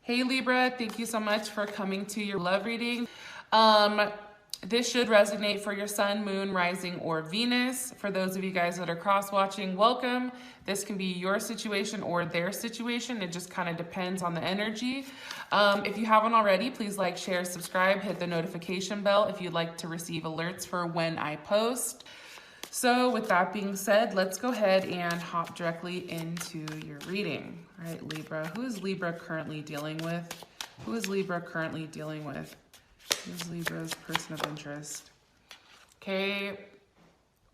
Hey Libra, thank you so much for coming to your love reading. This should resonate for your sun, moon, rising, or Venus. For those of you guys that are cross-watching, welcome. This can be your situation or their situation. It just kind of depends on the energy. If you haven't already, please like, share, subscribe, hit the notification bell if you'd like to receive alerts for when I post. So with that being said, let's go ahead and hop directly into your reading. All right, Libra, who is Libra currently dealing with? Who is Libra currently dealing with? Who's Libra's person of interest? Okay,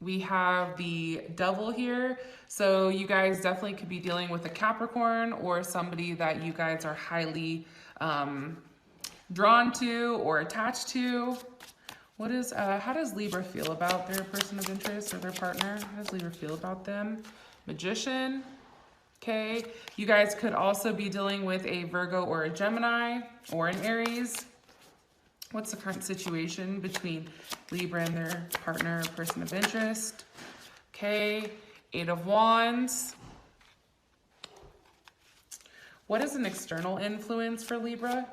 we have the Devil here. So you guys definitely could be dealing with a Capricorn or somebody that you guys are highly drawn to or attached to. What is, how does Libra feel about their person of interest or their partner? How does Libra feel about them? Magician. Okay, you guys could also be dealing with a Virgo or a Gemini or an Aries. What's the current situation between Libra and their partner or person of interest? Okay, Eight of Wands. What is an external influence for Libra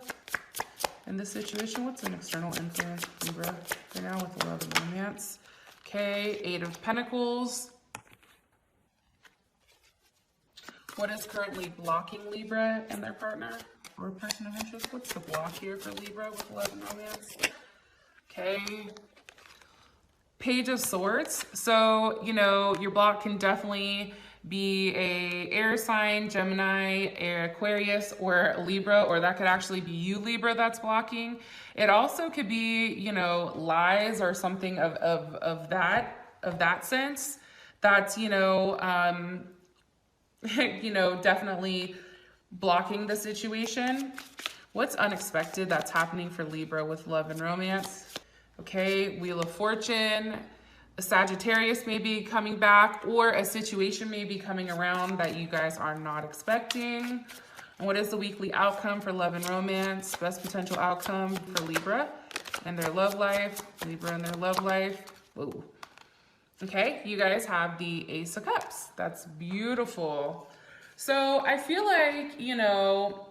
in this situation? What's an external influence for Libra right now with love and romance? Okay, Eight of Pentacles. What is currently blocking Libra and their partner or person of interest? What's the block here for Libra with love and romance? Okay. Page of Swords. So, you know, your block can definitely be a air sign, Gemini, Aquarius, or Libra, or that could actually be you, Libra, that's blocking. It also could be, you know, lies or something of that sense. That's, you know, definitely blocking the situation. What's unexpected that's happening for Libra with love and romance? Okay, Wheel of Fortune, a Sagittarius may be coming back, or a situation may be coming around that you guys are not expecting. And what is the weekly outcome for love and romance? Best potential outcome for Libra and their love life. Libra and their love life. Whoa. Okay, you guys have the Ace of Cups. That's beautiful. So I feel like, you know,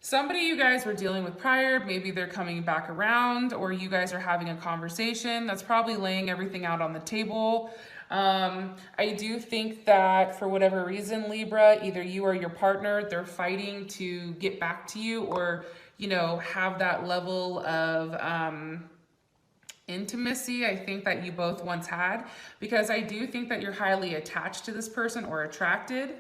somebody you guys were dealing with prior, maybe they're coming back around, or you guys are having a conversation that's probably laying everything out on the table. I do think that for whatever reason, Libra, either you or your partner, they're fighting to get back to you or, you know, have that level of intimacy I think that you both once had, because I do think that you're highly attached to this person or attracted,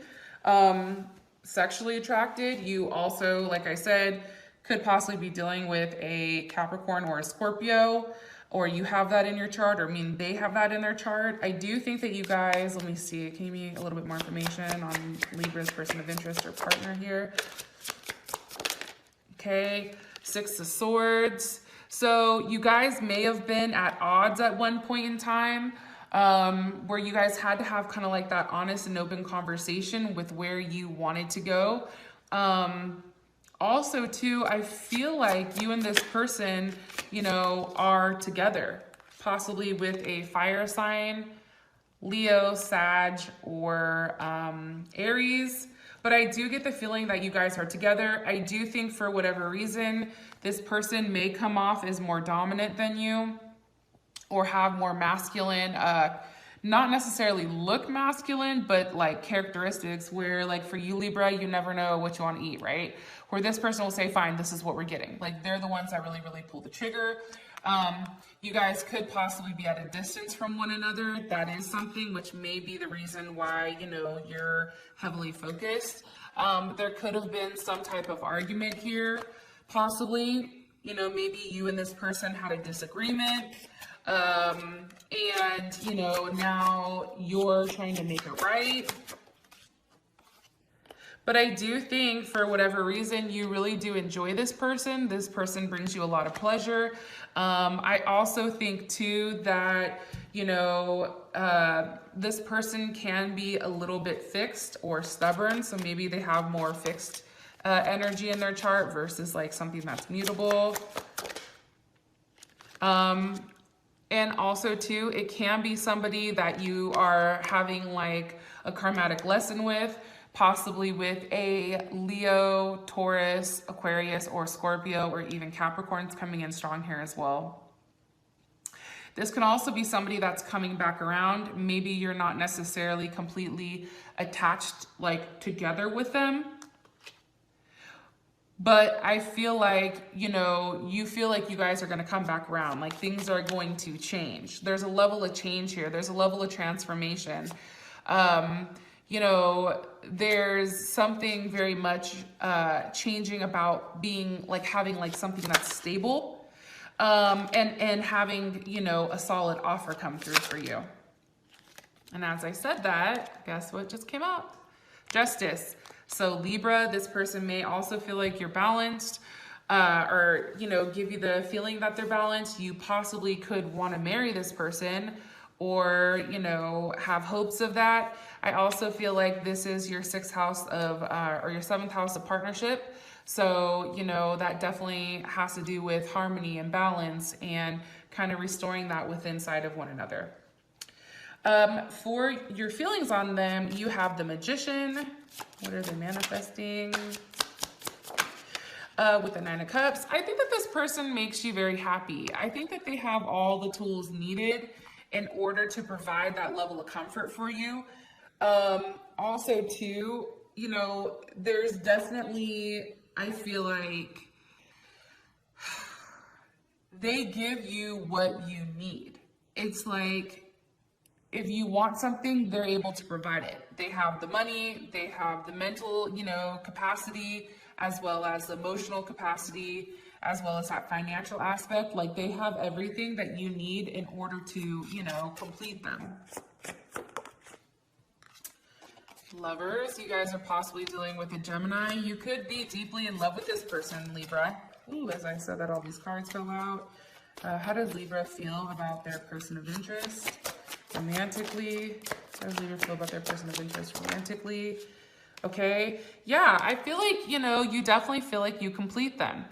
sexually attracted. You also, like I said, could possibly be dealing with a Capricorn or a Scorpio, or you have that in your chart, or I mean they have that in their chart. I do think that you guys, let me see, can you give me a little bit more information on Libra's person of interest or partner here? Okay, Six of Swords. So you guys may have been at odds at one point in time, where you guys had to have kind of like that honest and open conversation with where you wanted to go. Also too, I feel like you and this person, you know, are together, possibly with a fire sign, Leo, Sag, or Aries. But I do get the feeling that you guys are together. I do think for whatever reason, this person may come off as more dominant than you or have more masculine, not necessarily look masculine, but like characteristics where like for you, Libra, you never know what you want to eat, right? Where this person will say, fine, this is what we're getting. Like they're the ones that really, really pull the trigger. You guys could possibly be at a distance from one another. That is something which may be the reason why, you know, you're heavily focused. There could have been some type of argument here, possibly, you know, maybe you and this person had a disagreement, and, you know, now you're trying to make it right. But I do think for whatever reason, you really do enjoy this person. This person brings you a lot of pleasure. I also think too that, you know, this person can be a little bit fixed or stubborn. So maybe they have more fixed energy in their chart versus like something that's mutable. And also too, it can be somebody that you are having like a karmatic lesson with. possibly with a Leo, Taurus, Aquarius, or Scorpio, or even Capricorns coming in strong here as well. This can also be somebody that's coming back around. Maybe you're not necessarily completely attached, like, together with them. But I feel like, you know, you feel like you guys are going to come back around. Like, things are going to change. There's a level of change here. There's a level of transformation. You know, there's something very much changing about being, like, having, like, something that's stable. And having, you know, a solid offer come through for you. And as I said that, guess what just came out? Justice. So Libra, this person may also feel like you're balanced, or, you know, give you the feeling that they're balanced. You possibly could want to marry this person, or, you know, have hopes of that. I also feel like this is your 6th house of, or your 7th house of partnership. So, you know, that definitely has to do with harmony and balance and kind of restoring that within inside of one another. For your feelings on them, you have the Magician. What are they manifesting? With the 9 of Cups. I think that this person makes you very happy. I think that they have all the tools needed in order to provide that level of comfort for you. Also, too, you know, there's definitely, I feel like they give you what you need. It's like, if you want something, they're able to provide it. They have the money, they have the mental, you know, capacity, as well as the emotional capacity, as well as that financial aspect. Like, they have everything that you need in order to, you know, complete them. Lovers, you guys are possibly dealing with a Gemini. You could be deeply in love with this person, Libra. Ooh, as I said that, all these cards fell out. How does Libra feel about their person of interest romantically? How does Libra feel about their person of interest romantically? Okay, yeah, I feel like, you know, you definitely feel like you complete them.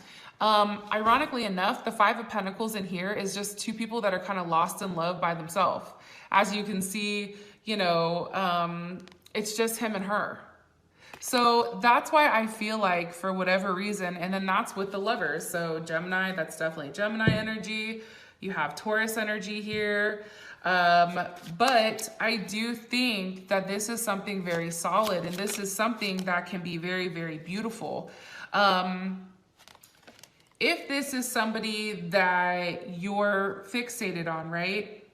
Ironically enough, the 5 of Pentacles in here is just 2 people that are kind of lost in love by themselves. As you can see, you know, it's just him and her. So that's why I feel like, for whatever reason, and then that's with the Lovers. So Gemini, that's definitely Gemini energy. You have Taurus energy here. But I do think that this is something very solid, and this is something that can be very, very beautiful. If this is somebody that you're fixated on, right?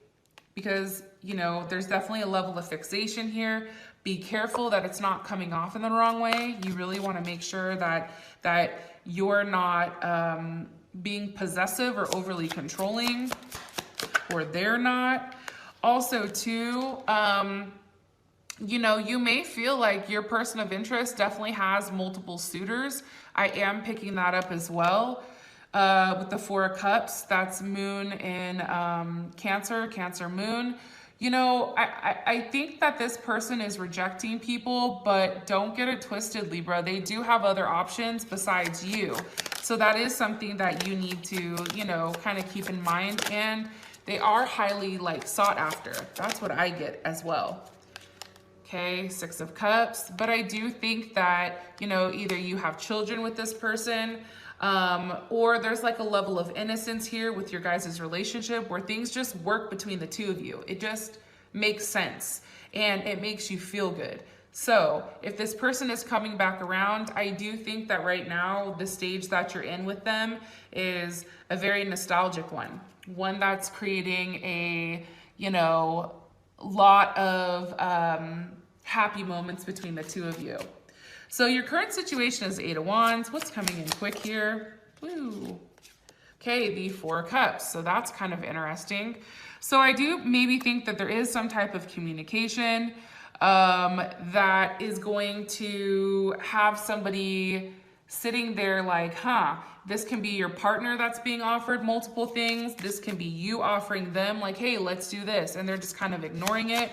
Because, you know, there's definitely a level of fixation here. Be careful that it's not coming off in the wrong way. You really want to make sure that you're not being possessive or overly controlling, or they're not. Also, too, you know, you may feel like your person of interest definitely has multiple suitors. I am picking that up as well. With the 4 of Cups, that's Moon in Cancer Moon. You know, I think that this person is rejecting people, but don't get it twisted, Libra. They do have other options besides you. So that is something that you need to, you know, kind of keep in mind. And they are highly, like, sought after. That's what I get as well. Okay, 6 of Cups. But I do think that, you know, either you have children with this person, or there's like a level of innocence here with your guys' relationship where things just work between the 2 of you. It just makes sense and it makes you feel good. So if this person is coming back around, I do think that right now the stage that you're in with them is a very nostalgic one. One that's creating a, you know, lot of happy moments between the 2 of you. So your current situation is 8 of Wands. What's coming in quick here? Woo. Okay, the 4 of Cups. So that's kind of interesting. So I do maybe think that there is some type of communication that is going to have somebody sitting there like, huh, this can be your partner that's being offered multiple things. This can be you offering them like, hey, let's do this. And they're just kind of ignoring it.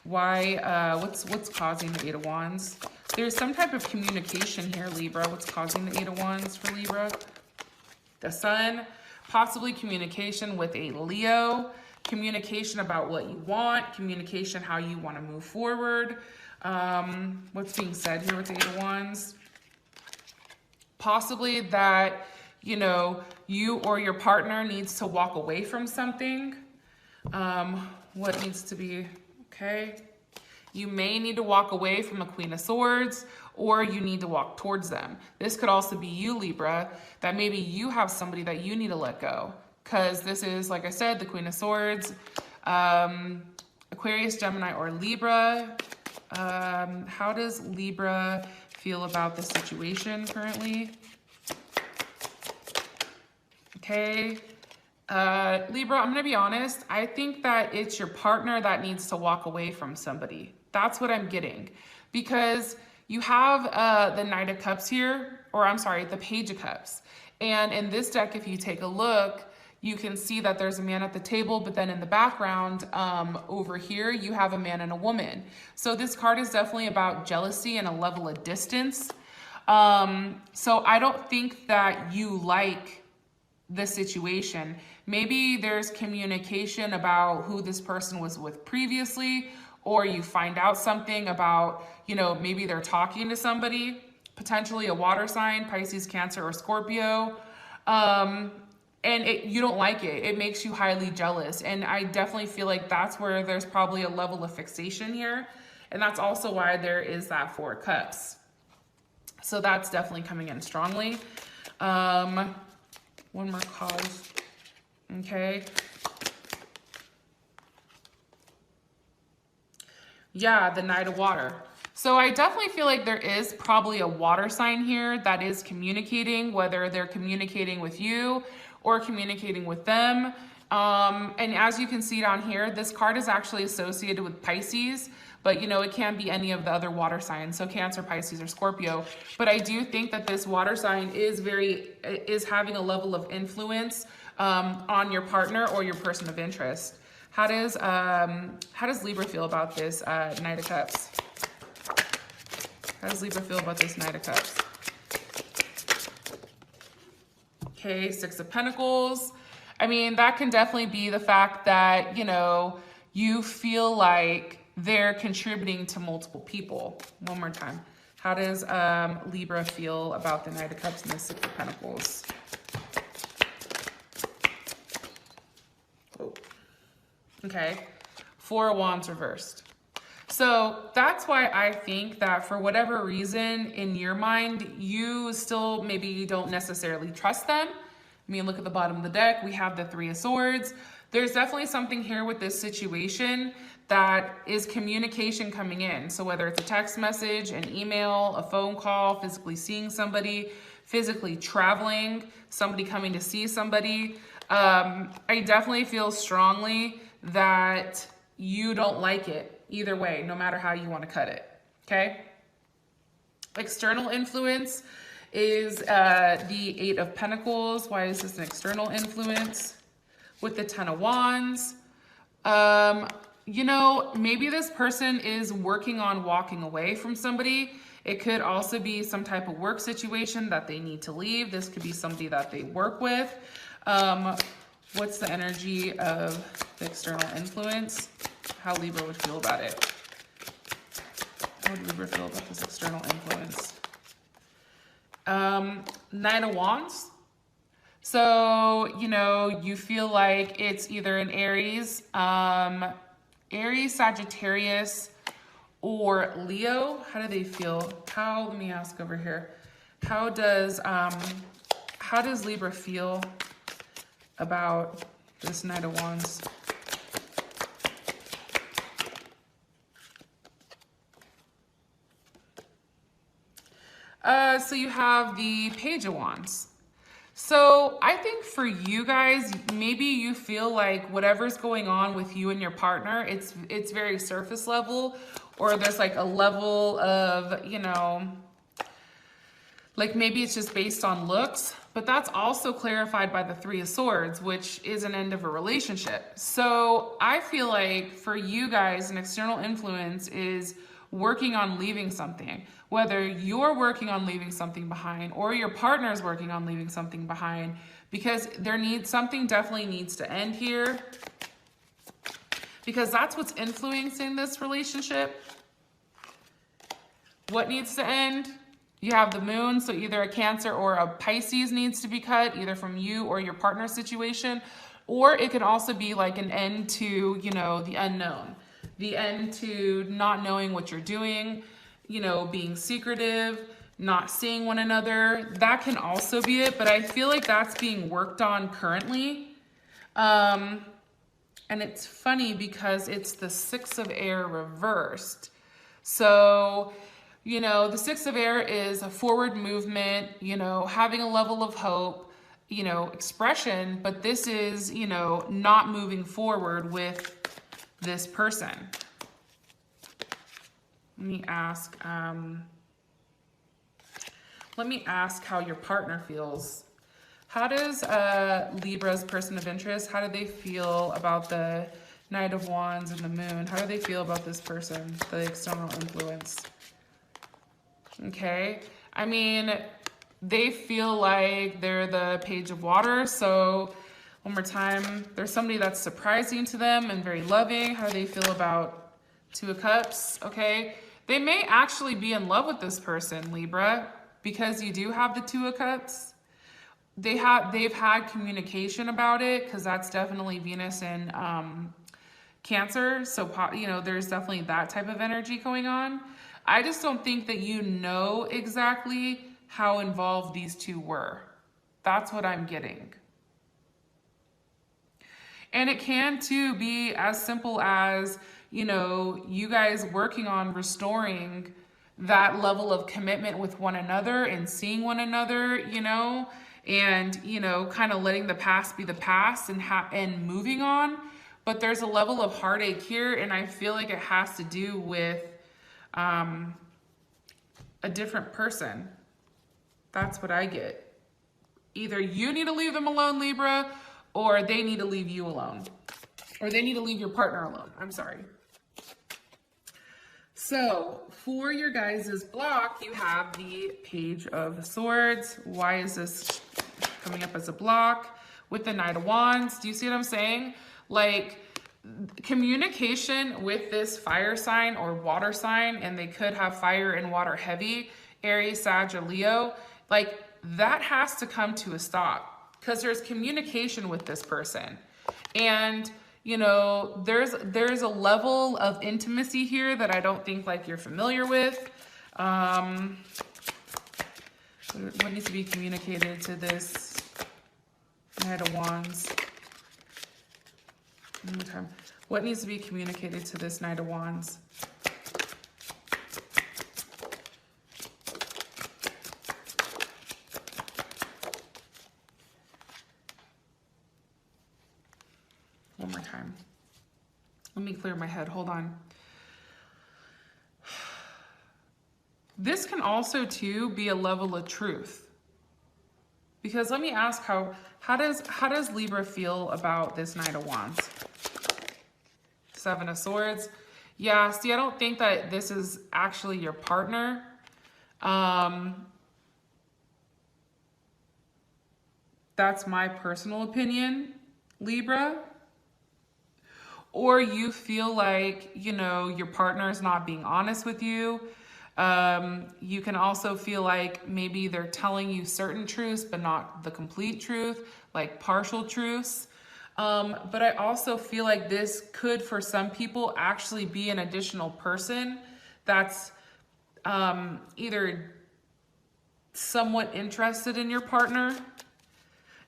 Why, what's causing the 8 of Wands? There's some type of communication here, Libra. What's causing the 8 of Wands for Libra? The Sun, possibly communication with a Leo, communication about what you want, communication how you want to move forward. What's being said here with the Eight of Wands? Possibly that, you know, you or your partner needs to walk away from something. What needs to be, okay? You may need to walk away from a Queen of Swords, or you need to walk towards them. This could also be you, Libra, that maybe you have somebody that you need to let go. Because this is, like I said, the Queen of Swords, Aquarius, Gemini, or Libra. How does Libra feel about the situation currently? Okay. Libra, I'm going to be honest. I think that it's your partner that needs to walk away from somebody. That's what I'm getting. Because you have the Knight of Cups here, or I'm sorry, the Page of Cups. And in this deck, if you take a look, you can see that there's a man at the table, but then in the background over here, you have a man and a woman. So this card is definitely about jealousy and a level of distance. So I don't think that you like the situation. Maybe there's communication about who this person was with previously, or you find out something about, you know, maybe they're talking to somebody, potentially a water sign, Pisces, Cancer, or Scorpio. And you don't like it. It makes you highly jealous. And I definitely feel like that's where there's probably a level of fixation here. And that's also why there is that Four of Cups. So that's definitely coming in strongly. One more cause. Okay. Yeah, the Knight of Water. So I definitely feel like there is probably a water sign here that is communicating, whether they're communicating with you or communicating with them. And as you can see down here, this card is actually associated with Pisces, but you know, it can be any of the other water signs. So Cancer, Pisces, or Scorpio. But I do think that this water sign is having a level of influence on your partner or your person of interest. How does Libra feel about this Knight of Cups? How does Libra feel about this Knight of Cups? Okay, Six of Pentacles. I mean, that can definitely be the fact that, you know, you feel like they're contributing to multiple people. One more time. How does Libra feel about the Knight of Cups and the Six of Pentacles? Oh. Okay, Four of Wands reversed. So that's why I think that for whatever reason in your mind, you still maybe don't necessarily trust them. I mean, look at the bottom of the deck. We have the Three of Swords. There's definitely something here with this situation that is communication coming in. So whether it's a text message, an email, a phone call, physically seeing somebody, physically traveling, somebody coming to see somebody, I definitely feel strongly that you don't like it either way, no matter how you want to cut it, okay? External influence is the Eight of Pentacles. Why is this an external influence? With the Ten of Wands. You know, maybe this person is working on walking away from somebody. It could also be some type of work situation that they need to leave. This could be somebody that they work with. What's the energy of the external influence? How Libra would feel about it. How would Libra feel about this external influence? Nine of Wands. So, you know, you feel like it's either an Aries, Aries, Sagittarius, or Leo. How do they feel? Let me ask over here. How does Libra feel about this Knight of Wands? So you have the Page of Wands. So I think for you guys, maybe you feel like whatever's going on with you and your partner, it's very surface level, or there's like a level of, you know, like maybe it's just based on looks, but that's also clarified by the Three of Swords, which is an end of a relationship. So I feel like for you guys, an external influence is working on leaving something, whether you're working on leaving something behind or your partner's working on leaving something behind, because something definitely needs to end here, because that's what's influencing this relationship. What needs to end? You have the moon, so either a Cancer or a Pisces needs to be cut, either from you or your partner situation, or it can also be like an end to, you know, the unknown, the end to not knowing what you're doing, you know, being secretive, not seeing one another. That can also be it, but I feel like that's being worked on currently. And it's funny because it's the Six of Air reversed. So, you know, the Six of Air is a forward movement, you know, having a level of hope, you know, expression, but this is, you know, not moving forward with this person. Let me ask how your partner feels. How does Libra's person of interest, how do they feel about the Knight of Wands and the Moon? How do they feel about this person, the external influence? Okay, I mean, they feel like they're the Page of Water. So one more time, there's somebody that's surprising to them and very loving. How do they feel about Two of Cups? Okay, they may actually be in love with this person, Libra, because you do have the Two of Cups. They've had communication about it, because that's definitely Venus and Cancer. So, you know, there's definitely that type of energy going on. I just don't think that you know exactly how involved these two were. That's what I'm getting. And it can too be as simple as, you know, you guys working on restoring that level of commitment with one another and seeing one another, you know, and, you know, kind of letting the past be the past and moving on. But there's a level of heartache here, and I feel like it has to do with a different person. That's what I get. Either you need to leave them alone, Libra, or they need to leave you alone. Or they need to leave your partner alone. I'm sorry. So for your guys' block, you have the Page of Swords. Why is this coming up as a block? With the Knight of Wands. Do you see what I'm saying? Like, communication with this fire sign or water sign, and they could have fire and water heavy, Aries, Sag, or Leo, like that has to come to a stop, because there's communication with this person. And, you know, there's a level of intimacy here that I don't think like you're familiar with. What needs to be communicated to this Knight of Wands? Okay. What needs to be communicated to this Knight of Wands? One more time. Let me clear my head. Hold on. This can also too be a level of truth. Because let me ask, how does Libra feel about this Knight of Wands? Seven of Swords. Yeah, see, I don't think that this is actually your partner. That's my personal opinion, Libra. Or you feel like, you know, your partner is not being honest with you. You can also feel like maybe they're telling you certain truths, but not the complete truth, like partial truths. But I also feel like this could, for some people, actually be an additional person that's either somewhat interested in your partner,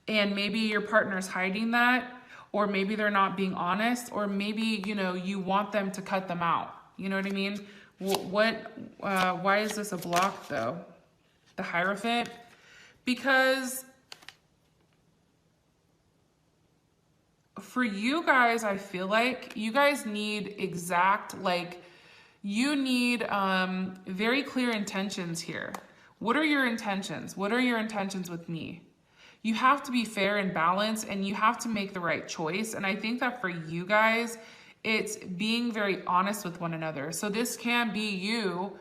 and maybe your partner's hiding that, or maybe they're not being honest, or maybe, you know, you want them to cut them out. You know what I mean? Why is this a block though? The Hierophant? Because for you guys, I feel like you guys need exact, like, you need very clear intentions here. What are your intentions? What are your intentions with me? You have to be fair and balanced, and you have to make the right choice. And I think that for you guys, it's being very honest with one another. So this can be you,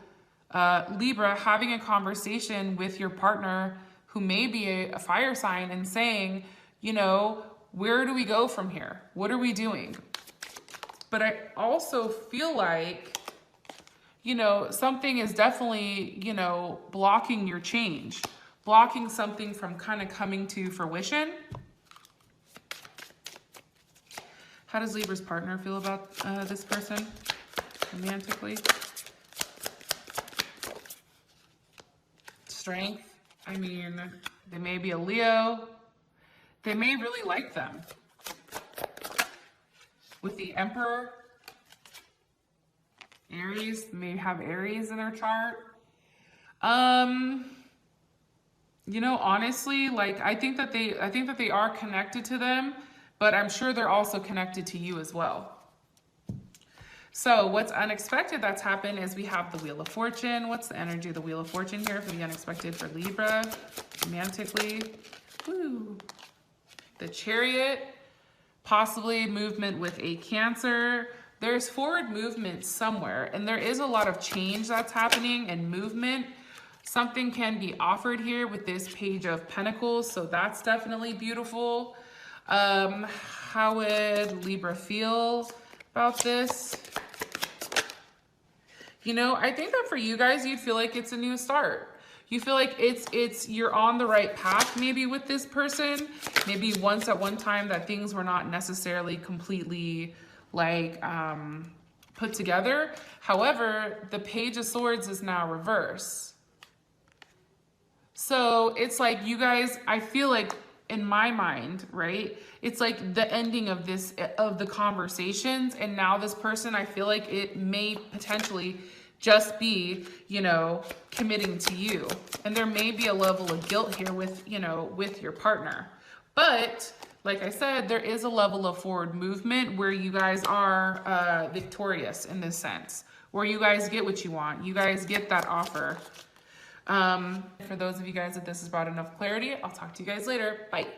Libra, having a conversation with your partner who may be a fire sign and saying, you know, where do we go from here? What are we doing? But I also feel like you know, something is definitely, you know, blocking your change, blocking something from kind of coming to fruition. How does Libra's partner feel about this person romantically? Strength. I mean, they may be a Leo. They may really like them. With the Emperor, Aries, may have Aries in their chart. You know, honestly, like I think that they are connected to them, but I'm sure they're also connected to you as well. So what's unexpected that's happened is we have the Wheel of Fortune. What's the energy of the Wheel of Fortune here for the unexpected for Libra romantically? Woo. The Chariot, possibly movement with a Cancer. There's forward movement somewhere, and there is a lot of change that's happening and movement. Something can be offered here with this Page of Pentacles, so that's definitely beautiful. How would Libra feel about this? You know, I think that for you guys, you'd feel like it's a new start. You feel like you're on the right path maybe with this person. Maybe once at one time that things were not necessarily completely like put together. However, the Page of Swords is now reverse. So it's like you guys, I feel like in my mind, right? It's like the ending of the conversations. And now this person, I feel like it may potentially just be, you know, committing to you. And there may be a level of guilt here with, you know, with your partner. But like I said, there is a level of forward movement where you guys are victorious in this sense, where you guys get what you want. You guys get that offer. For those of you guys that this has brought enough clarity, I'll talk to you guys later. Bye.